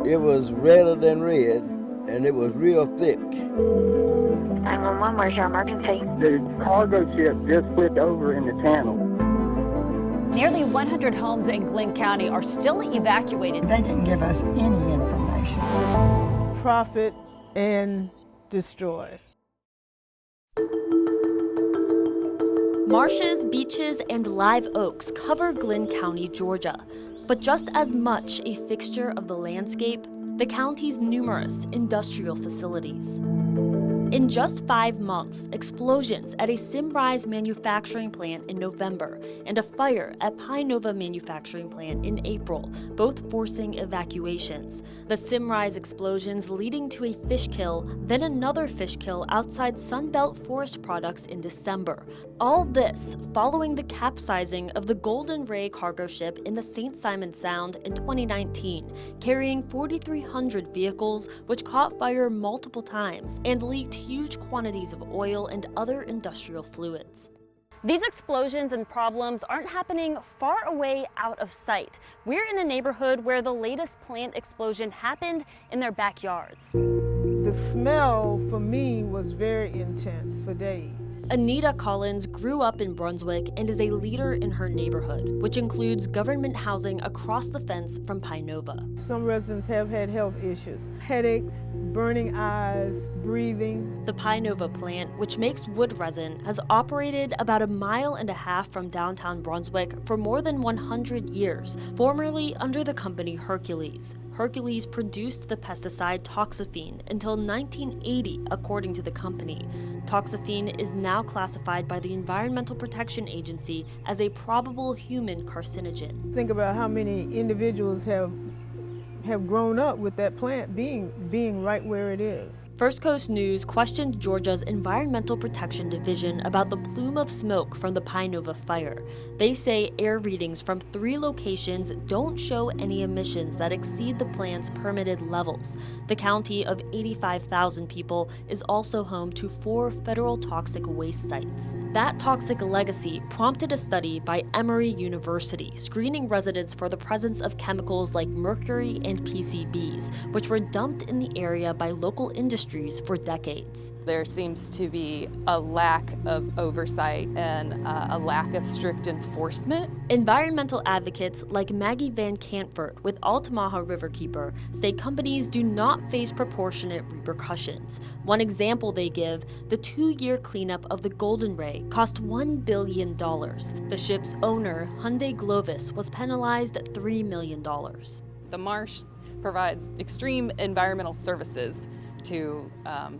It was redder than red, and it was real thick. 911, where's your emergency? The cargo ship just flipped over in the channel. Nearly 100 homes in Glynn County are still evacuated. They didn't give us any information. Profit and destroy. Marshes, beaches, and live oaks cover Glynn County, Georgia. But just as much a fixture of the landscape, the county's numerous industrial facilities. In just 5 months, explosions at a Simrise manufacturing plant in November and a fire at Pine Nova manufacturing plant in April, both forcing evacuations. The Simrise explosions leading to a fish kill, then another fish kill outside Sunbelt Forest Products in December. All this following the capsizing of the Golden Ray cargo ship in the St. Simon Sound in 2019, carrying 4,300 vehicles, which caught fire multiple times and leaked huge quantities of oil and other industrial fluids. These explosions and problems aren't happening far away out of sight. We're in a neighborhood where the latest plant explosion happened in their backyards. The smell for me was very intense for days. Anita Collins grew up in Brunswick and is a leader in her neighborhood, which includes government housing across the fence from Pine Nova. Some residents have had health issues, headaches, burning eyes, breathing. The Pine Nova plant, which makes wood resin, has operated about 1.5 miles from downtown Brunswick for more than 100 years, formerly under the company Hercules. Hercules produced the pesticide toxaphene until 1980, according to the company. Toxaphene is now classified by the Environmental Protection Agency as a probable human carcinogen. Think about how many individuals have grown up with that plant being right where it is. First Coast News questioned Georgia's Environmental Protection Division about the plume of smoke from the Pine Nova fire. They say air readings from 3 locations don't show any emissions that exceed the plant's permitted levels. The county of 85,000 people is also home to 4 federal toxic waste sites. That toxic legacy prompted a study by Emory University, screening residents for the presence of chemicals like mercury and PCBs, which were dumped in the area by local industries for decades. There seems to be a lack of oversight and a lack of strict enforcement. Environmental advocates like Maggie Van Cantford with Altamaha Riverkeeper say companies do not face proportionate repercussions. One example they give, the 2-year cleanup of the Golden Ray cost $1 billion. The ship's owner, Hyundai Glovis, was penalized $3 million. The marsh provides extreme environmental services to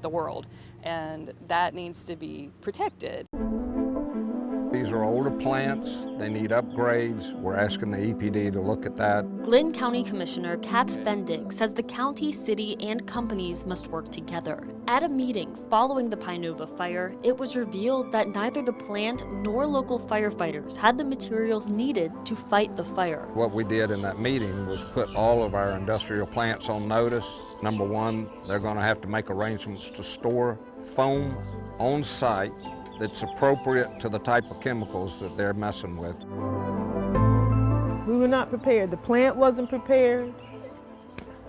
the world, and that needs to be protected. These are older plants, they need upgrades. We're asking the EPD to look at that. Glynn County Commissioner Cap Fendig says the county, city, and companies must work together. At a meeting following the Pine Nova fire, it was revealed that neither the plant nor local firefighters had the materials needed to fight the fire. What we did in that meeting was put all of our industrial plants on notice. Number one, they're going to have to make arrangements to store foam on site that's appropriate to the type of chemicals that they're messing with. We were not prepared. The plant wasn't prepared.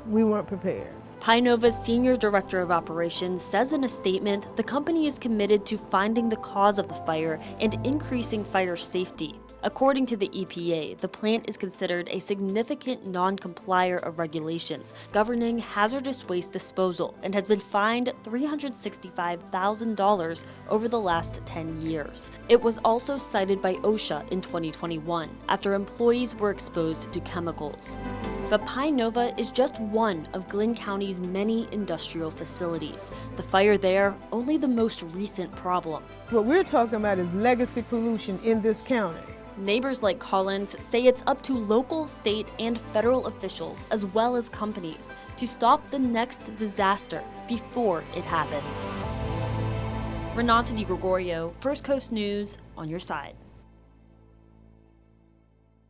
We weren't prepared. Pine Nova's Senior Director of Operations says in a statement the company is committed to finding the cause of the fire and increasing fire safety. According to the EPA, the plant is considered a significant non-complier of regulations governing hazardous waste disposal and has been fined $365,000 over the last 10 years. It was also cited by OSHA in 2021 after employees were exposed to chemicals. But Pine Nova is just one of Glynn County's many industrial facilities. The fire there, only the most recent problem. What we're talking about is legacy pollution in this county. Neighbors like Collins say it's up to local, state, and federal officials, as well as companies, to stop the next disaster before it happens. Renata Di Gregorio, First Coast News, on your side.